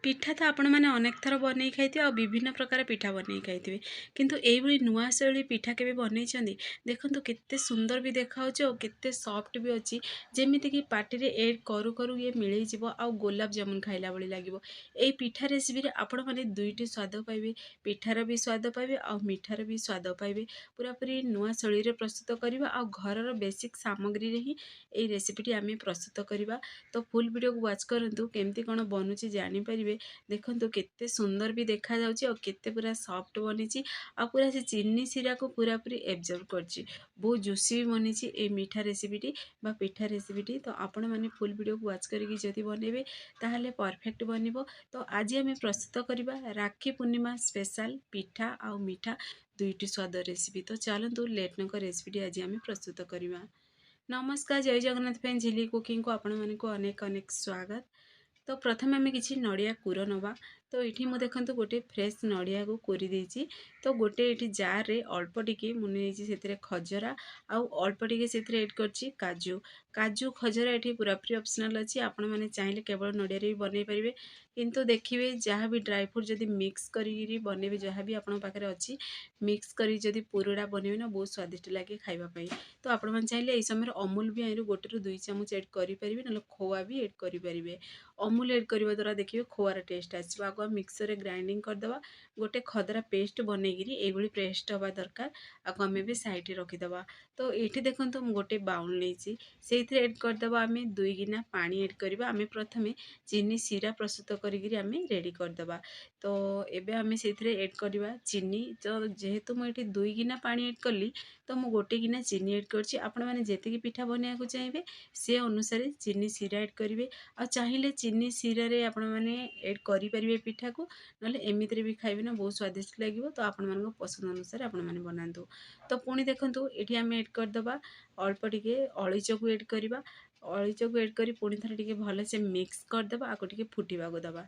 ପିଠା ତ ଆପଣମାନେ ଅନେକ ଥର ବନେଇ ଖାଇଥିବେ ଆଉ ବିଭିନ୍ନ ପ୍ରକାର ପିଠା ବନେଇ ଖାଇଥିବେ, କିନ୍ତୁ ଏଇଭଳି ନୂଆ ଶୈଳୀ ପିଠା କେବେ ବନେଇଛନ୍ତି? ଦେଖନ୍ତୁ କେତେ ସୁନ୍ଦର ବି ଦେଖାହେଉଛି ଆଉ କେତେ ସଫ୍ଟ ବି ଅଛି। ଯେମିତିକି ପାଟିରେ ଏଡ୍ କରୁ କରୁ ଇଏ ମିଳେଇଯିବ ଆଉ ଗୋଲାପ ଜାମୁନ ଖାଇଲା ଭଳି ଲାଗିବ। ଏଇ ପିଠା ରେସିପିରେ ଆପଣମାନେ ଦୁଇଟି ସ୍ୱାଦ ପାଇବେ, ପିଠାର ବି ସ୍ୱାଦ ପାଇବେ ଆଉ ମିଠାର ବି ସ୍ୱାଦ ପାଇବେ। ପୁରାପୁରି ନୂଆ ଶୈଳୀରେ ପ୍ରସ୍ତୁତ କରିବା ଆଉ ଘରର ବେସିକ୍ ସାମଗ୍ରୀରେ ହିଁ ଏଇ ରେସିପିଟି ଆମେ ପ୍ରସ୍ତୁତ କରିବା। ତ ଫୁଲ୍ ଭିଡ଼ିଓକୁ ୱାଚ୍ କରନ୍ତୁ, କେମିତି କ'ଣ ବନୁଛି ଜାଣିପାରିବେ। ଦେଖନ୍ତୁ କେତେ ସୁନ୍ଦର ବି ଦେଖାଯାଉଛି ଆଉ କେତେ ପୁରା ସଫ୍ଟ ବନିଛି ଆଉ ପୁରା ସେ ଚିନି ଶିରାକୁ ପୁରାପୁରି ଏବଜର୍ଭ କରିଛି। ବହୁତ ଜୁସି ବି ବନିଛି ଏଇ ମିଠା ରେସିପିଟି ବା ପିଠା ରେସିପିଟି। ତ ଆପଣମାନେ ଫୁଲ୍ ଭିଡ଼ିଓକୁ ୱାଚ୍ କରିକି ଯଦି ବନେଇବେ ତାହେଲେ ପରଫେକ୍ଟ ବନିବ। ତ ଆଜି ଆମେ ପ୍ରସ୍ତୁତ କରିବା ରାକ୍ଷୀ ପୂର୍ଣ୍ଣିମା ସ୍ପେଶାଲ ପିଠା ଆଉ ମିଠା ଦୁଇଟି ସ୍ୱାଦ ରେସିପି। ତ ଚାଲନ୍ତୁ ଲେଟ୍ ନ କରି ରେସିପିଟି ଆଜି ଆମେ ପ୍ରସ୍ତୁତ କରିବା। ନମସ୍କାର, ଜୟ ଜଗନ୍ନାଥ ପାଇଁ ଝିଲି କୁକିଂକୁ ଆପଣମାନଙ୍କୁ ଅନେକ ଅନେକ ସ୍ୱାଗତ। ତ ପ୍ରଥମେ ଆମେ କିଛି ନଡ଼ିଆ କୁର ନେବା। ତ ଏଠି ମୁଁ ଦେଖନ୍ତୁ ଗୋଟେ ଫ୍ରେଶ୍ ନଡ଼ିଆକୁ କୋରି ଦେଇଛି। ତ ଗୋଟେ ଏଠି ଜାର୍ରେ ଅଳ୍ପ ଟିକେ ମୁଁ ନେଇଛି, ସେଥିରେ ଖଜରା ଆଉ ଅଳ୍ପ ଟିକେ ସେଥିରେ ଏଡ୍ କରିଛି କାଜୁ। କାଜୁ ଖଜରା ଏଠି ପୁରାପୁରି ଅପସନାଲ୍ ଅଛି, ଆପଣମାନେ ଚାହିଁଲେ କେବଳ ନଡ଼ିଆରେ ବି ବନେଇ ପାରିବେ। କିନ୍ତୁ ଦେଖିବେ ଯାହା ବି ଡ୍ରାଇ ଫ୍ରୁଟ୍ ଯଦି ମିକ୍ସ କରିକି ବନେଇବେ, ଯାହା ବି ଆପଣଙ୍କ ପାଖରେ ଅଛି ମିକ୍ସ କରି ଯଦି ପୁରଟା ବନେଇବେ ନା ବହୁତ ସ୍ୱାଦିଷ୍ଟ ଲାଗେ ଖାଇବା ପାଇଁ। ତ ଆପଣମାନେ ଚାହିଁଲେ এই ସମୟରେ ଅମୁଲ ବି ଆଇରୁ 1 ରୁ 2 ଚାମଚ ଏଡ୍ କରିପାରିବେ, ନହେଲେ ଖୋଆ ବି ଏଡ୍ କରିପାରିବେ। ଅମୁଲ ଏଡ୍ କରିବା ଦ୍ୱାରା ଦେଖିବେ ଖୋଆର ଟେଷ୍ଟ ଆସିବ। ଆଗ ମିକ୍ସରରେ ଗ୍ରାଇଣ୍ଡିଙ୍ଗ କରିଦେବା। ଗୋଟେ ଖଦରା ପେଷ୍ଟ ବନେଇକିରି ଏଇଭଳି ପେଷ୍ଟ ହେବା ଦରକାର। ଆକୁ ଆମେ ବି ସାଇଡ଼ରେ ରଖିଦେବା। ତ ଏଇଠି ଦେଖନ୍ତୁ ମୁଁ ଗୋଟେ ବାଉଲ ନେଇଛି, ସେଇଥିରେ ଏଡ୍ କରିଦେବା ଆମେ 2 ଗିନା ପାଣି ଏଡ୍ କରିବା। ଆମେ ପ୍ରଥମେ ଚିନି ଶିରା ପ୍ରସ୍ତୁତ କରିକିରି ଆମେ ରେଡ଼ି କରିଦେବା। ତ ଏବେ ଆମେ ସେଇଥିରେ ଏଡ୍ କରିବା ଚିନି। ତ ଯେହେତୁ ମୁଁ ଏଠି 2 ଗିନା ପାଣି ଏଡ୍ କଲି, ତ ମୁଁ 1 ଗିନା ଚିନି ଏଡ୍ କରିଛି। ଆପଣମାନେ ଯେତିକି ପିଠା ବନେଇବାକୁ ଚାହିଁବେ ସେ ଅନୁସାରେ ଚିନି ଶିରା ଏଡ୍ କରିବେ। ଆଉ ଚାହିଁଲେ ଚିନି ଶିରାରେ ଆପଣମାନେ ଏଡ୍ କରିପାରିବେ ପିଠାକୁ, ନହେଲେ ଏମିତିରେ ବି ଖାଇବେ ନା ବହୁତ ସ୍ୱାଦିଷ୍ଟ ଲାଗିବ। ତ ଆପଣମାନଙ୍କ ପସନ୍ଦ ଅନୁସାରେ ଆପଣମାନେ ବନାନ୍ତୁ। ତ ପୁଣି ଦେଖନ୍ତୁ ଏଠି ଆମେ ଏଡ୍ କରିଦେବା ଅଳ୍ପ ଟିକେ ଅଳିଚକୁ ଏଡ୍ କରିବା। ଅଳିଚକୁ ଏଡ୍ କରି ପୁଣି ଥରେ ଟିକେ ଭଲସେ ମିକ୍ସ କରିଦେବା, ଆକୁ ଟିକେ ଫୁଟିବାକୁ ଦେବା।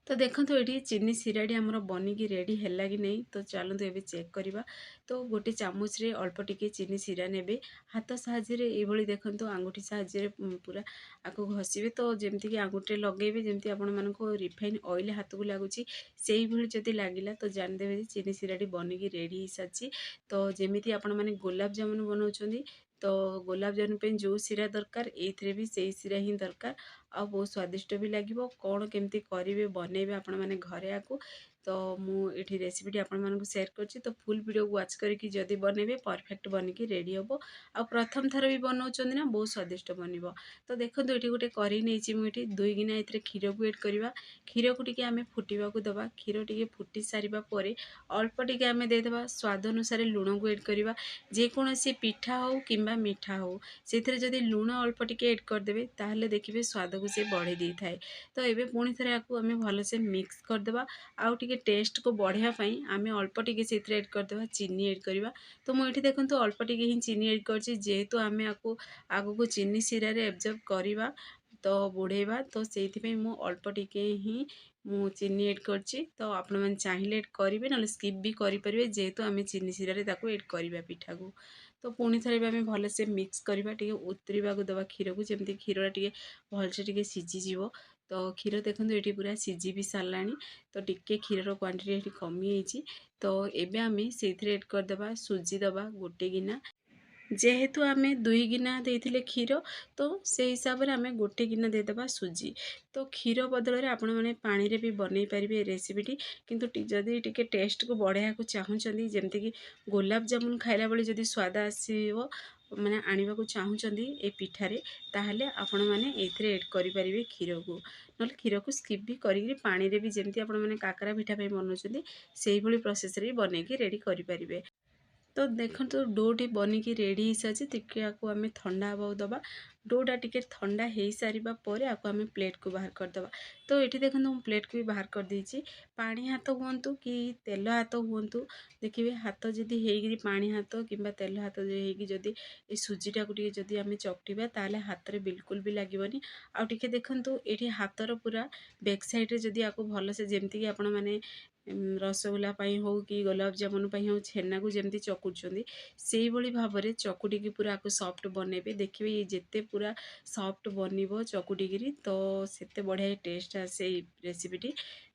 ତ ଦେଖନ୍ତୁ ଏଠି ଚିନି ଶିରାଟି ଆମର ବନିକି ରେଡ଼ି ହେଲା କି ନାହିଁ। ତ ଚାଲନ୍ତୁ ଏବେ ଚେକ୍ କରିବା। ତ ଗୋଟେ ଚାମଚରେ ଅଳ୍ପ ଟିକେ ଚିନି ଶିରା ନେବେ, ହାତ ସାହାଯ୍ୟରେ ଏଇଭଳି ଦେଖନ୍ତୁ ଆଙ୍ଗୁଠି ସାହାଯ୍ୟରେ ପୁରା ଆକୁ ଘଷିବେ। ତ ଯେମିତିକି ଆଙ୍ଗୁଠିରେ ଲଗେଇବେ ଯେମିତି ଆପଣମାନଙ୍କୁ ରିଫାଇନ୍ ଅଏଲ୍ ହାତକୁ ଲାଗୁଛି, ସେଇଭଳି ଯଦି ଲାଗିଲା ତ ଜାଣିଦେବେ ଯେ ଚିନି ଶିରାଟି ବନିକି ରେଡ଼ି ହେଇସାରିଛି। ତ ଯେମିତି ଆପଣମାନେ ଗୋଲାପ ଜାମୁନ ବନାଉଛନ୍ତି, ତ ଗୋଲାପ ଜାମୁନ ପାଇଁ ଯେଉଁ ଶିରା ଦରକାର ଏଇଥିରେ ବି ସେଇ ଶିରା ହିଁ ଦରକାର ଆଉ ବହୁତ ସ୍ୱାଦିଷ୍ଟ ବି ଲାଗିବ। କ'ଣ କେମିତି କରିବେ ବନେଇବେ ଆପଣମାନେ ଘରେ ଆକୁ। ତ ମୁଁ ଏଠି ରେସିପିଟି ଆପଣମାନଙ୍କୁ ସେୟାର କରିଛି। ତ ଫୁଲ୍ ଭିଡ଼ିଓକୁ ୱାଚ୍ କରିକି ଯଦି ବନେଇବେ ପରଫେକ୍ଟ ବନିକି ରେଡ଼ି ହେବ। ଆଉ ପ୍ରଥମ ଥର ବି ବନାଉଛନ୍ତି ନା ବହୁତ ସ୍ୱାଦିଷ୍ଟ ବନିବ। ତ ଦେଖନ୍ତୁ ଏଠି ଗୋଟେ କରେଇ ନେଇଛି ମୁଁ, ଏଠି 2 ଗିନା ଏଥିରେ କ୍ଷୀରକୁ ଏଡ୍ କରିବା। କ୍ଷୀରକୁ ଟିକେ ଆମେ ଫୁଟିବାକୁ ଦେବା। କ୍ଷୀର ଟିକେ ଫୁଟି ସାରିବା ପରେ ଅଳ୍ପ ଟିକେ ଆମେ ଦେଇଦେବା ସ୍ୱାଦ ଅନୁସାରେ ଲୁଣକୁ ଏଡ୍ କରିବା। ଯେକୌଣସି ପିଠା ହେଉ କିମ୍ବା ମିଠା ହେଉ ସେଥିରେ ଯଦି ଲୁଣ ଅଳ୍ପ ଟିକେ ଏଡ୍ କରିଦେବେ ତାହେଲେ ଦେଖିବେ ସ୍ୱାଦକୁ ସେ ବଢ଼େଇ ଦେଇଥାଏ। ତ ଏବେ ପୁଣି ଥରେ ଆକୁ ଆମେ ଭଲସେ ମିକ୍ସ କରିଦେବା। ଆଉ ଟିକେ ଟେଷ୍ଟକୁ ବଢ଼ାଇବା ପାଇଁ ଆମେ ଅଳ୍ପ ଟିକେ ସେଥିରେ ଏଡ୍ କରିଦେବା ଚିନି ଏଡ୍ କରିବା। ତ ମୁଁ ଏଠି ଦେଖନ୍ତୁ ଅଳ୍ପ ଟିକେ ହିଁ ଚିନି ଏଡ୍ କରିଛି, ଯେହେତୁ ଆମେ ଆଗକୁ ଚିନି ଶିରାରେ ଏବଜର୍ଭ କରିବା ତ ବୁଡ଼େଇବା, ତ ସେଇଥିପାଇଁ ମୁଁ ଅଳ୍ପ ଟିକେ ହିଁ ମୁଁ ଚିନି ଏଡ୍ କରିଛି। ତ ଆପଣମାନେ ଚାହିଁଲେ ଏଡ୍ କରିବେ, ନହେଲେ ସ୍କିପ୍ ବି କରିପାରିବେ, ଯେହେତୁ ଆମେ ଚିନି ଶିରାରେ ତାକୁ ଏଡ୍ କରିବା ପିଠାକୁ। ତ ପୁଣି ଥରେ ବି ଆମେ ଭଲସେ ମିକ୍ସ କରିବା, ଟିକେ ଉତରିବାକୁ ଦେବା କ୍ଷୀରକୁ, ଯେମିତି କ୍ଷୀରଟା ଟିକେ ଭଲସେ ଟିକେ ସିଝିଯିବ। ତ କ୍ଷୀର ଦେଖନ୍ତୁ ଏଠି ପୁରା ସିଝି ବି ସାରିଲାଣି। ତ ଟିକେ କ୍ଷୀରର କ୍ୱାଣ୍ଟିଟି ଏଠି କମିଯାଇଛି। ତ ଏବେ ଆମେ ସେଇଥିରେ ଏଡ୍ କରିଦେବା ସୁଜି ଦେବା 1 ଗିନା। ଯେହେତୁ ଆମେ 2 ଗିନା ଦେଇଥିଲେ କ୍ଷୀର, ତ ସେଇ ହିସାବରେ ଆମେ 1 ଗିନା ଦେଇଦେବା ସୁଜି। ତ କ୍ଷୀର ବଦଳରେ ଆପଣମାନେ ପାଣିରେ ବି ବନେଇ ପାରିବେ ଏ ରେସିପିଟି। କିନ୍ତୁ ଯଦି ଟିକେ ଟେଷ୍ଟକୁ ବଢ଼ାଇବାକୁ ଚାହୁଁଛନ୍ତି, ଯେମିତିକି ଗୋଲାପ ଜାମୁନ ଖାଇଲା ବେଳେ ଯଦି ସ୍ୱାଦ ଆସିବ ମାନେ ଆଣିବାକୁ ଚାହୁଁଛନ୍ତି ଏ ପିଠାରେ, ତାହେଲେ ଆପଣମାନେ ଏଇଥିରେ ଏଡ୍ କରିପାରିବେ କ୍ଷୀରକୁ। ନହେଲେ କ୍ଷୀରକୁ ସ୍କିପ୍ ବି କରିକିରି ପାଣିରେ ବି ଯେମିତି ଆପଣମାନେ କାକରା ପିଠା ପାଇଁ ବନାଉଛନ୍ତି ସେଇଭଳି ପ୍ରୋସେସରେ ବି ବନେଇକି ରେଡ଼ି କରିପାରିବେ। ତ ଦେଖନ୍ତୁ ଡୋଟି ବନିକି ରେଡ଼ି ହେଇସାରିଛି। ଟିକେ ଆକୁ ଆମେ ଥଣ୍ଡା ହେବାକୁ ଦେବା। ଡୋଟା ଟିକେ ଥଣ୍ଡା ହେଇସାରିବା ପରେ ଆକୁ ଆମେ ପ୍ଲେଟ୍କୁ ବାହାର କରିଦେବା। ତ ଏଠି ଦେଖନ୍ତୁ ମୁଁ ପ୍ଲେଟ୍କୁ ବି ବାହାର କରିଦେଇଛି। ପାଣି ହାତ ହୁଅନ୍ତୁ କି ତେଲ ହାତ ହୁଅନ୍ତୁ, ଦେଖିବେ ହାତ ଯଦି ହେଇକିରି ପାଣି ହାତ କିମ୍ବା ତେଲ ହାତ ହେଇକି ଯଦି ଏ ସୁଜିଟାକୁ ଟିକେ ଯଦି ଆମେ ଚକଟିବା ତାହେଲେ ହାତରେ ବିଲକୁଲ ବି ଲାଗିବନି। ଆଉ ଟିକେ ଦେଖନ୍ତୁ ଏଠି ହାତର ପୁରା ବ୍ୟାକ୍ ସାଇଡ଼୍ରେ ଯଦି ଆକୁ ଭଲସେ ଯେମିତିକି ଆପଣମାନେ ରସଗୋଲା ପାଇଁ ହଉ କି ଗୋଲାପ ଜାମୁନ ପାଇଁ ହଉ ଛେନାକୁ ଯେମିତି ଚକୁଟୁଛନ୍ତି ସେଇଭଳି ଭାବରେ ଚକୁଟିକି ପୁରା ଆକୁ ସଫ୍ଟ ବନେଇବେ। ଦେଖିବେ ଇଏ ଯେତେ ପୁରା ସଫ୍ଟ ବନିବ ଚକୁଟିକିରି ତ ସେତେ ବଢ଼ିଆ ଟେଷ୍ଟ ଆସେ ଏଇ ରେସିପିଟି।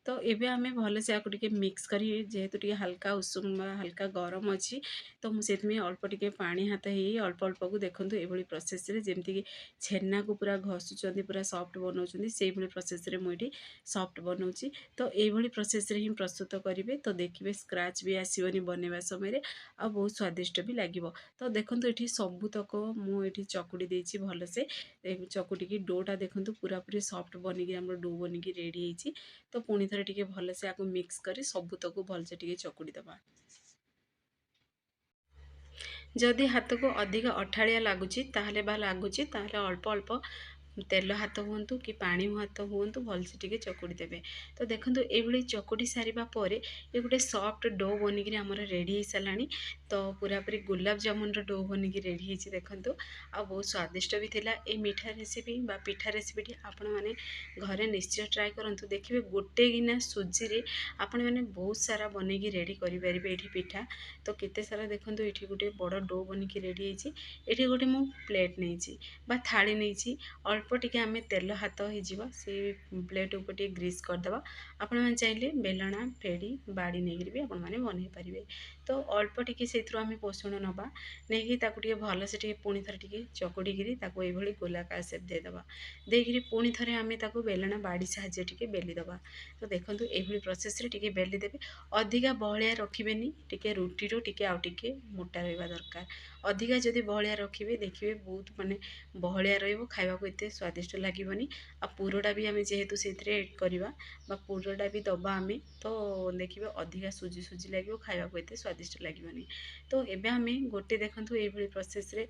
ତ ଏବେ ଆମେ ଭଲସେ ଆକୁ ଟିକେ ମିକ୍ସ କରି, ଯେହେତୁ ଟିକେ ହାଲକା ଉଷୁମ ବା ହାଲକା ଗରମ ଅଛି ତ ମୁଁ ସେଥିପାଇଁ ଅଳ୍ପ ଟିକେ ପାଣି ହାତ ହେଇ ଅଳ୍ପ ଅଳ୍ପକୁ ଦେଖନ୍ତୁ ଏଭଳି ପ୍ରୋସେସରେ ଯେମିତିକି ଛେନାକୁ ପୁରା ଘଷୁଛନ୍ତି ପୁରା ସଫ୍ଟ ବନାଉଛନ୍ତି ସେଇଭଳି ପ୍ରୋସେସରେ ମୁଁ ଏଠି ସଫ୍ଟ ବନାଉଛି। ତ ଏଇଭଳି ପ୍ରୋସେସରେ ହିଁ ପ୍ରସ୍ତୁତ କରିବେ। ତ ଦେଖିବେ ସ୍କ୍ରାଚ୍ ବି ଆସିବନି ବନେଇବା ସମୟରେ ଆଉ ବହୁତ ସ୍ୱାଦିଷ୍ଟ ବି ଲାଗିବ। ତ ଦେଖନ୍ତୁ ଏଠି ସବୁତକ ମୁଁ ଏଠି ଚକୁଡ଼ି ଦେଇଛି ଭଲସେ। ଚକୁଟିକି ଡୋଟା ଦେଖନ୍ତୁ ପୁରାପୁରି ସଫ୍ଟ ବନିକି ଆମର ଡୋ ବନିକି ରେଡ଼ି ହେଇଛି। ତ ପୁଣି ଥରେ ଟିକେ ଭଲସେ ଆକୁ ମିକ୍ସ କରି ସବୁତକୁ ଭଲସେ ଟିକେ ଚକୁଡ଼ି ଦେବା। ଯଦି ହାତକୁ ଅଧିକ ଅଠାଳିଆ ଲାଗୁଛି ତାହେଲେ ଅଳ୍ପ ଅଳ୍ପ ତେଲ ହାତ ହୁଅନ୍ତୁ କି ପାଣି ହାତ ହୁଅନ୍ତୁ ଭଲସେ ଟିକେ ଚକୁଡ଼ି ଦେବେ। ତ ଦେଖନ୍ତୁ ଏଇଭଳି ଚକୁଡ଼ି ସାରିବା ପରେ ଏ ଗୋଟେ ସଫ୍ଟ ଡୋ ବନିକିରି ଆମର ରେଡ଼ି ହେଇସାରିଲାଣି। ତ ପୁରାପୁରି ଗୋଲାପ ଜାମୁନର ଡୋ ବନିକି ରେଡ଼ି ହେଇଛି ଦେଖନ୍ତୁ। ଆଉ ବହୁତ ସ୍ୱାଦିଷ୍ଟ ବି ଥିଲା। ଏଇ ମିଠା ରେସିପି ବା ପିଠା ରେସିପିଟି ଆପଣମାନେ ଘରେ ନିଶ୍ଚୟ ଟ୍ରାଏ କରନ୍ତୁ। ଦେଖିବେ ଗୋଟେ ଗିନା ସୁଜିରେ ଆପଣମାନେ ବହୁତ ସାରା ବନେଇକି ରେଡ଼ି କରିପାରିବେ ଏଠି ପିଠା। ତ କେତେ ସାରା ଦେଖନ୍ତୁ ଏଠି ଗୋଟେ ବଡ଼ ଡୋ ବନିକି ରେଡ଼ି ହେଇଛି। ଏଠି ଗୋଟେ ମୁଁ ପ୍ଲେଟ୍ ନେଇଛି ବା ଥାଳି ନେଇଛି। ଅଳ୍ପ ଟିକେ ଆମେ ତେଲ ହାତ ହେଇଯିବ ସେଇ ପ୍ଲେଟ୍ ଉପରେ ଟିକେ ଗ୍ରୀସ୍ କରିଦେବା। ଆପଣମାନେ ଚାହିଁଲେ ବେଲଣା ପେଡ଼ି ବାଡ଼ି ନେଇକରି ବି ଆପଣମାନେ ବନେଇ ପାରିବେ। ତ ଅଳ୍ପ ଟିକେ ସେଇଥିରୁ ଆମେ ପୋଷଣ ନେବା, ନେଇକି ତାକୁ ଟିକେ ଭଲସେ ଟିକେ ପୁଣି ଥରେ ଟିକେ ଚକୁଡ଼ିକିରି ତାକୁ ଏଇଭଳି ଗୋଲାକାର ସେପ୍ ଦେଇଦେବା। ଦେଇକିରି ପୁଣି ଥରେ ଆମେ ତାକୁ ବେଲଣା ବାଡ଼ି ସାହାଯ୍ୟରେ ଟିକେ ବେଲି ଦେବା। ତ ଦେଖନ୍ତୁ ଏଇଭଳି ପ୍ରୋସେସରେ ଟିକେ ବେଲି ଦେବେ। ଅଧିକା ବହଳିଆ ରଖିବେନି, ଟିକେ ରୁଟିରୁ ଟିକେ ଆଉ ଟିକେ ମୋଟା ରହିବା ଦରକାର। ଅଧିକା ଯଦି ବହଳିଆ ରଖିବେ ଦେଖିବେ ବହୁତ ମାନେ ବହଳିଆ ରହିବ, ଖାଇବାକୁ ଏତେ ସ୍ୱାଦିଷ୍ଟ ଲାଗିବନି। ଆଉ ପୁରଟା ବି ଆମେ ଯେହେତୁ ସେଥିରେ ଏଡ଼୍ କରିବା ବା ପୁରଟା ବି ଦେବା ଆମେ, ତ ଦେଖିବେ ଅଧିକା ସୁଜି ସୁଜି ଲାଗିବ, ଖାଇବାକୁ ଏତେ ସ୍ୱାଦିଷ୍ଟ ଲାଗିବନି। ତ ଏବେ ଆମେ ଗୋଟେ ଦେଖନ୍ତୁ ଏଇଭଳି ପ୍ରୋସେସରେ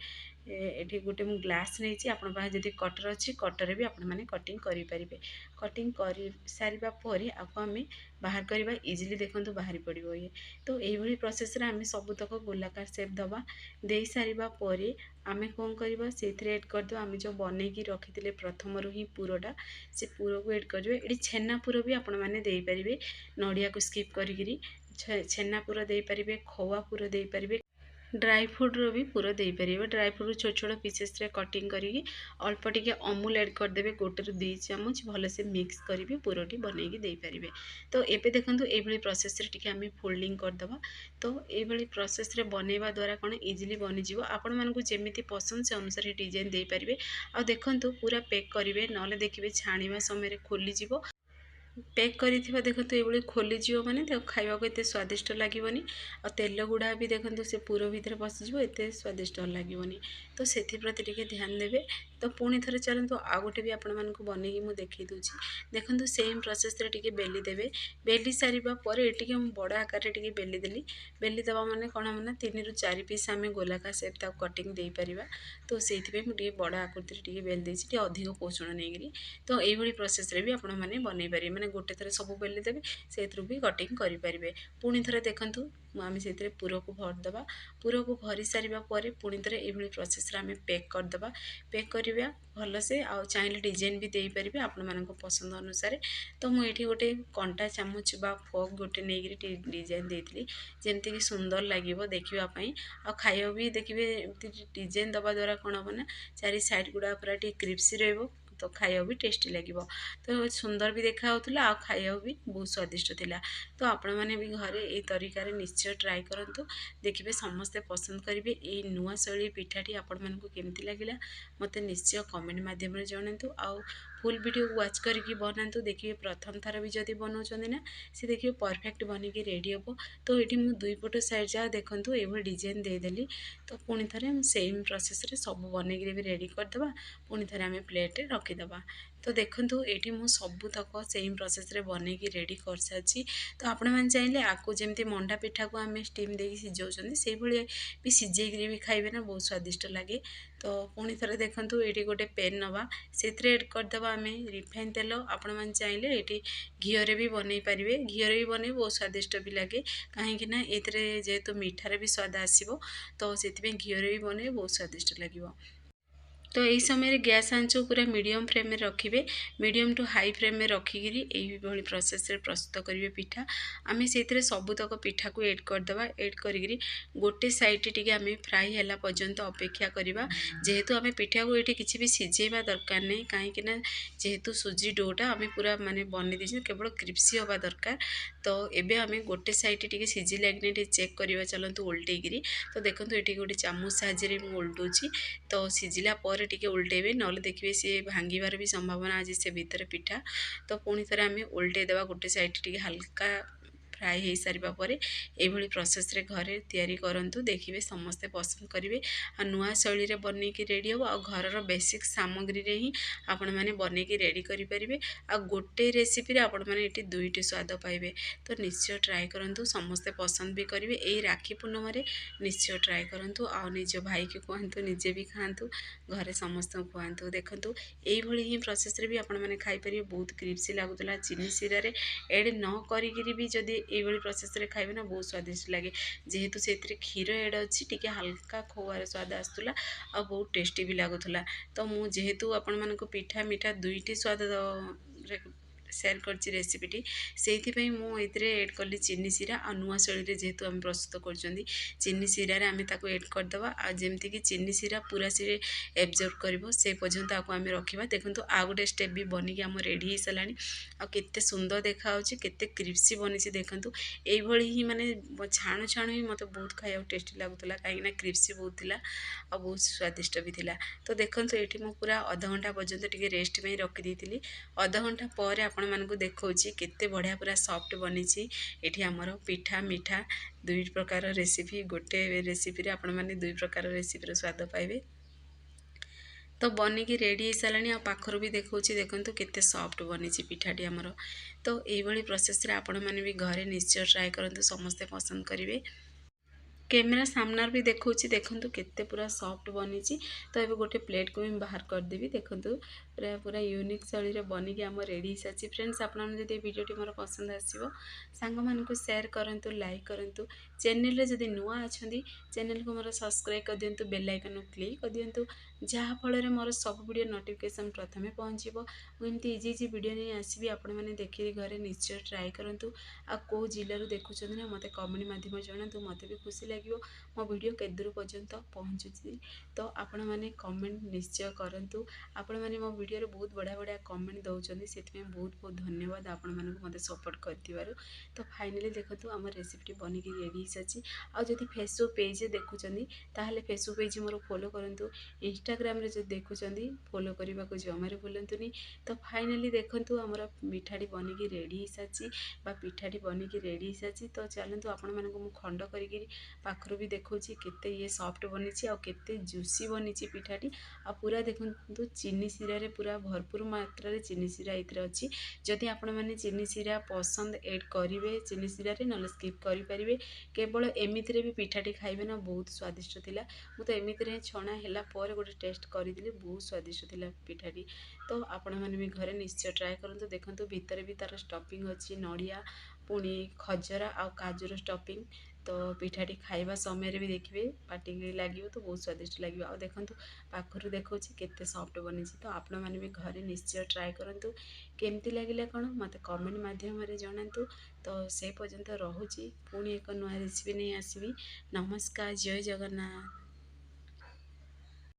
ଏଠି ଗୋଟେ ମୁଁ ଗ୍ଲାସ୍ ନେଇଛି। ଆପଣଙ୍କ ପାଖରେ ଯଦି କଟର ଅଛି କଟରରେ ବି ଆପଣମାନେ କଟିଂ କରିପାରିବେ। କଟିଂ କରି ସାରିବା ପରେ ଆକୁ ଆମେ ବାହାର କରିବା। ଇଜିଲି ଦେଖନ୍ତୁ ବାହାରି ପଡ଼ିବ ଇଏ। ତ ଏଇଭଳି ପ୍ରୋସେସରେ ଆମେ ସବୁତକ ଗୋଲାକାର ସେପ୍ ଦେବା। ଦେଇ ସାରିବା ପରେ ଆମେ କ'ଣ କରିବା, ସେଇଥିରେ ଏଡ଼୍ କରିଦେବା ଆମେ ଯେଉଁ ବନେଇକି ରଖିଥିଲେ ପ୍ରଥମରୁ ହିଁ ପୁରଟା, ସେ ପୁରକୁ ଏଡ଼୍ କରିବେ। ଏଠି ଛେନା ପୁର ବି ଆପଣମାନେ ଦେଇପାରିବେ, ନଡ଼ିଆକୁ ସ୍କିପ୍ କରିକିରି ଛେନା ପୁର ଦେଇପାରିବେ, ଖୋଆ ପୁର ଦେଇପାରିବେ, ଡ୍ରାଇ ଫ୍ରୁଟ୍ର ବି ପୁର ଦେଇପାରିବେ। ଡ୍ରାଇ ଫ୍ରୁଟ୍ ଛୋଟ ଛୋଟ ପିସେସ୍ରେ କଟିଂ କରିକି ଅଳ୍ପ ଟିକେ ଅମୁଲ ଏଡ଼୍ କରିଦେବେ, 1ରୁ 2 ଚାମଚ ଭଲସେ ମିକ୍ସ କରିବି ପୁରଟି ବନେଇକି ଦେଇପାରିବେ। ତ ଏବେ ଦେଖନ୍ତୁ ଏଇଭଳି ପ୍ରୋସେସରେ ଟିକେ ଆମେ ଫୋଲ୍ଡିଂ କରିଦେବା। ତ ଏଇଭଳି ପ୍ରୋସେସରେ ବନେଇବା ଦ୍ୱାରା କ'ଣ ଇଜିଲି ବନିଯିବ। ଆପଣମାନଙ୍କୁ ଯେମିତି ପସନ୍ଦ ସେ ଅନୁସାରେ ଡିଜାଇନ୍ ଦେଇପାରିବେ। ଆଉ ଦେଖନ୍ତୁ ପୁରା ପେକ୍ କରିବେ, ନହେଲେ ଦେଖିବେ ଛାଣିବା ସମୟରେ ଖୋଲିଯିବ। ପେକ୍ କରିଥିବା ଦେଖନ୍ତୁ ଏଇଭଳି ଖୋଲିଯିବ ମାନେ ତାକୁ ଖାଇବାକୁ ଏତେ ସ୍ୱାଦିଷ୍ଟ ଲାଗିବନି। ଆଉ ତେଲ ଗୁଡ଼ା ବି ଦେଖନ୍ତୁ ସେ ପୁର ଭିତରେ ପଶିଯିବ, ଏତେ ସ୍ୱାଦିଷ୍ଟ ଲାଗିବନି। ତ ସେଥିପ୍ରତି ଟିକେ ଧ୍ୟାନ ଦେବେ। ତ ପୁଣି ଥରେ ଚାଲନ୍ତୁ ଆଉ ଗୋଟେ ବି ଆପଣମାନଙ୍କୁ ବନେଇକି ମୁଁ ଦେଖେଇ ଦେଉଛି। ଦେଖନ୍ତୁ ସେମ୍ ପ୍ରୋସେସରେ ଟିକେ ବେଲି ଦେବେ। ବେଲି ସାରିବା ପରେ ଟିକେ ମୁଁ ବଡ଼ ଆକାରରେ ଟିକେ ବେଲି ଦେଲି। ବେଲି ଦେବା ମାନେ କ'ଣ ହେବ ନା 3ରୁ 4 ପିସ୍ ଆମେ ଗୋଲାକାର ସେପ୍ ତାକୁ କଟିଂ ଦେଇପାରିବା। ତ ସେଇଥିପାଇଁ ମୁଁ ଟିକେ ବଡ଼ ଆକୃତିରେ ଟିକେ ବେଲି ଦେଇଛି, ଟିକେ ଅଧିକ ପୋଷଣ ନେଇକିରି। ତ ଏଇଭଳି ପ୍ରୋସେସରେ ବି ଆପଣମାନେ ବନେଇ ପାରିବେ, ମାନେ ଗୋଟେ ଥରେ ସବୁ ବେଲି ଦେବେ ସେଇଥିରୁ ବି କଟିଂ କରିପାରିବେ। ପୁଣି ଥରେ ଦେଖନ୍ତୁ ଆମେ ସେଇଥିରେ ପୁରକୁ ଭରିଦେବା। ପୁରକୁ ଭରି ସାରିବା ପରେ ପୁଣି ଥରେ ଏଇଭଳି ପ୍ରୋସେସରେ ଆମେ ପେକ୍ କରିଦେବା। ପେକ୍ କରିବା ଭଲସେ, ଆଉ ଚାହିଁଲେ ଡିଜାଇନ୍ ବି ଦେଇପାରିବେ ଆପଣମାନଙ୍କ ପସନ୍ଦ ଅନୁସାରେ। ତ ମୁଁ ଏଇଠି ଗୋଟେ କଣ୍ଟା ଚାମଚ ବା ଫୋକ୍ ଗୋଟେ ନେଇକିରି ଟିକେ ଡିଜାଇନ୍ ଦେଇଥିଲି, ଯେମିତିକି ସୁନ୍ଦର ଲାଗିବ ଦେଖିବା ପାଇଁ। ଆଉ ଖାଇବା ବି ଦେଖିବେ ଏମିତି ଡିଜାଇନ୍ ଦେବା ଦ୍ୱାରା କ'ଣ ହେବ ନା ଚାରି ସାଇଡ଼୍ ଗୁଡ଼ା ପୁରା ଟିକେ କ୍ରିପ୍ସି ରହିବ, ତ ଖାଇବାକୁ ବି ଟେଷ୍ଟି ଲାଗିବ। ତ ସୁନ୍ଦର ବି ଦେଖା ହେଉଥିଲା ଆଉ ଖାଇବାକୁ ବି ବହୁତ ସ୍ୱାଦିଷ୍ଟ ଥିଲା। ତ ଆପଣମାନେ ବି ଘରେ ଏଇ ତରିକାରେ ନିଶ୍ଚୟ ଟ୍ରାଏ କରନ୍ତୁ, ଦେଖିବେ ସମସ୍ତେ ପସନ୍ଦ କରିବେ। ଏଇ ନୂଆ ଶୈଳୀ ପିଠାଟି ଆପଣମାନଙ୍କୁ କେମିତି ଲାଗିଲା ମୋତେ ନିଶ୍ଚୟ କମେଣ୍ଟ ମାଧ୍ୟମରେ ଜଣାନ୍ତୁ। ଆଉ ଫୁଲ୍ ଭିଡ଼ିଓକୁ ୱାଚ୍ କରିକି ବନାନ୍ତୁ, ଦେଖିବେ ପ୍ରଥମ ଥର ବି ଯଦି ବନାଉଛନ୍ତି ନା ସେ ଦେଖିବେ ପରଫେକ୍ଟ ବନିକି ରେଡ଼ି ହେବ। ତ ଏଠି ମୁଁ ଦୁଇ ପଟ ସାଇଡ଼୍ ଯାହା ଦେଖନ୍ତୁ ଏଇଭଳି ଡିଜାଇନ୍ ଦେଇଦେଲି। ତ ପୁଣି ଥରେ ସେମ୍ ପ୍ରୋସେସରେ ସବୁ ବନେଇକିରି ବି ରେଡ଼ି କରିଦେବା। ପୁଣି ଥରେ ଆମେ ପ୍ଲେଟ୍ରେ ରଖିଦେବା। ତ ଦେଖନ୍ତୁ ଏଇଠି ମୁଁ ସବୁତକ ସେମ୍ ପ୍ରୋସେସରେ ବନେଇକି ରେଡ଼ି କରିସାରିଛି। ତ ଆପଣମାନେ ଚାହିଁଲେ ଆକୁ ଯେମିତି ମଣ୍ଡା ପିଠାକୁ ଆମେ ଷ୍ଟିମ୍ ଦେଇକି ସିଝାଉଛନ୍ତି ସେଇଭଳି ବି ସିଝେଇକିରି ବି ଖାଇବେ ନା, ବହୁତ ସ୍ୱାଦିଷ୍ଟ ଲାଗେ। ତ ପୁଣି ଥରେ ଦେଖନ୍ତୁ ଏଇଠି ଗୋଟେ ପେନ୍ ନେବା, ସେଥିରେ ଏଡ଼୍ କରିଦେବା ଆମେ ରିଫାଇନ୍ ତେଲ। ଆପଣମାନେ ଚାହିଁଲେ ଏଇଠି ଘିଅରେ ବି ବନେଇ ପାରିବେ, ଘିଅରେ ବି ବନେଇ ବହୁତ ସ୍ୱାଦିଷ୍ଟ ବି ଲାଗେ। କାହିଁକି ନା ଏଥିରେ ଯେହେତୁ ମିଠାରେ ବି ସ୍ୱାଦ ଆସିବ, ତ ସେଥିପାଇଁ ଘିଅରେ ବି ବନେଇ ବହୁତ ସ୍ୱାଦିଷ୍ଟ ଲାଗିବ। तो यही समय गैस आंच पूरा मीडियम फ्लेम में रखिए। मीडियम टू हाई फ्लेम में रखिकी यही प्रोसेस रे प्रस्तुत करेंगे पिठा। आम से सबुतक पिठा को एड करदे। एड करी गोटे साइड टी आम फ्राए है पर्यंत अपेक्षा करवा। जेहेतु आम पिठा को ये किसी भी सिझेवा दरकार नहीं, कहीं जेहेतु सुजी डोटा आम पूरा माने बन दे केवल क्रिप्सी हवा दरकार। तो एबे आम गोटे साइड टी सिझिला कि नहीं चेक करवा। चलतु उल्टेकिरी तो देखो ये गोटे चामच साहाଯ୍य में उल्टूची। तो सिझिला पर टिके उल्टेबे ना देखिए सी भांगार भी संभावना आज से भितर पिठा। तो पुणी थे आम उल्टेदेवा गोटे साइड टी हल्का फ्राए हो सारा पर यही प्रोसेस रे घरे तैयारी करंतु। देखिए समस्ते पसंद करेंगे। आ नुआ शैली रे बनईकी रेडी हम। आ घर बेसिक सामग्री रे ही आपण मैंने बनईकी रेडी करेंगे। आ गोटे रेसिपी रे आपण मैंने ये दुईटी स्वाद पाइबे। तो निश्चय ट्राए करूँ, समस्ते पसंद भी करेंगे। यही राखी पूर्णिमा निश्चय ट्राए करूँ। आ निज भाई की कहतु, निजे भी खातु, घरे समस्त खुआतु। देखु यही ही प्रोसेस रे भी आपण मैंने खाईपर। बहुत क्रिप्सी लगुला चीनी सीरा रे एड न करी भी जदि ये प्रोसेस रे खाइबे ना बहुत स्वादिष्ट लगे। जेहेतु से क्षीर एड अच्छी टिके हल्का खोआर स्वाद आसूला आ बहुत टेस्टी भी लगुला। तो मुझे जेहेतु आपण मानक पिठा मिठा दुईटी स्वाद सेयार करछि रेसिपीटी, से मुझे एड कली चीनी सीरा। आ नुआ शैली जेहेतु आम प्रस्तुत कर चीनी सीरा आम एड करदे। आमती कि चीनी सीरा पूरा सी एब्जर्व कर से पर्यंत आपको आम रखा। देखो आ गोटे स्टेप भी बनिकी आम रेडी हो सारा। आते सुंदर देखा केते क्रिप्सी बनी देखु। यही ही माने छाणु छाणु ही मत बहुत खाया टेस्टी लगुला, कहीं क्रिप्सी बहुत थिला आ बहुत स्वादिष्ट भी थिला। तो देखो ये मुझे पूरा आधा घंटा पर्यंत टिके रेस्ट में रखी थी। आधा घंटा पर आपण मानक देखा केते बढ़िया पूरा सॉफ्ट बनी। ये आमर पिठा मिठा दुई प्रकार रेसिपी गोटे रेसिपी रे आपण माने दुई प्रकार रेसिपी स्वाद पाइबे। तो बनिकी रेडी हो सारा। पाखर भी देखा देखो केते सॉफ्ट बनी पिठाटी आमर। तो यही प्रोसेस रे आपण मैंने भी घरे निश्चय ट्राए करूँ, समस्ते पसंद करेंगे। कैमेरा सामने भी देखा देखु केते पूरा सॉफ्ट बनी। तो ये गोटे प्लेट को भी बाहर करदेवी। देखु पूरा पूरा यूनिक शैली रे बनिकी आम रेडी हो सारी। फ्रेंड्स आपड़ी भिडियोटी मोर पसंद आसो सांग मान सेयार करूँ, लाइक करूँ। चैनल जदि नुआ अच्छा चैनल को मोर सब्सक्राइब कर दिंतु, बेल आइकन क्लिक कर दिंतु, जहाँफल मोर सब वीडियो नोटिफिकेशन प्रथम पहुँचो। मुझे इजी इजी वीडियो नहीं आसबि, आपण मैंने देखिए घरे निश्चय ट्राए करूँ। आ कौ जिलूर देखुं ना मत कमेंट माध्यम जनातु, मत भी खुशी लगे मो वीडियो केदूर पर्यंत पहुँचुची। तो आपण मैंने कमेंट निश्चय करूँ। आपण मैंने मो वीडियो बहुत बढ़िया बढ़िया कमेंट दौरान, से बहुत बहुत धन्यवाद आपण मानक मत सपोर्ट कर। तो फाइनाली देखो आम रेसिपी बनिकी रेडी सारी। आदि फेसबुक पेज देखुं ताहले फेसबुक पेज मोर फॉलो करूँ। इंस्टाग्राम जो देखुं फॉलो करने को जमार भूलुनी। तो फाइनाली देखो आमर मिठाटी बनिकी रेडी सारी, पिठाटी बनिकी रेडी सारी। तो चलतु आपण मानक मु खंड करी पाखर भी देखा केते ये सॉफ्ट बनी आते जूसी बनी पिठाटी। आ पूरा देखु चीनी सीरा रे पूरा भरपूर मात्रा रे चीनी सीरा ये अच्छी। जदि आपण मैंने चीनी सीरा पसंद एड करेंगे चीनी सीरा रे ना स्किप करेंगे। केवल एमती भी पिठाटी खाइबे ना बहुत स्वादिष्ट थिला। मु तो एमती छणा है गोटे टेस्ट करी बहुत स्वादिष्ट थिला पिठाटी। तो आपण मैंने भी घरे निश्चय ट्राए करूँ। देखो भितर भी तार स्टफिंग अच्छी नड़िया पुणी खजरा आ काजूर स्टफिंग। तो पिठाटी खाइबा समय भी देखिए पाटी लगे तो बहुत स्वादिष्ट लगे। आ देखो पाखर देखा केते सॉफ्ट बनी। तो आपण मैंने भी घरे निश्चय ट्राए करूँ। केमती लगिला कौन मत कमेंट माध्यम जनातु। तो से पर्यंत रोची पुणी एक नुआ रेसिपी नहीं आसबि। नमस्कार, जय जगन्नाथ।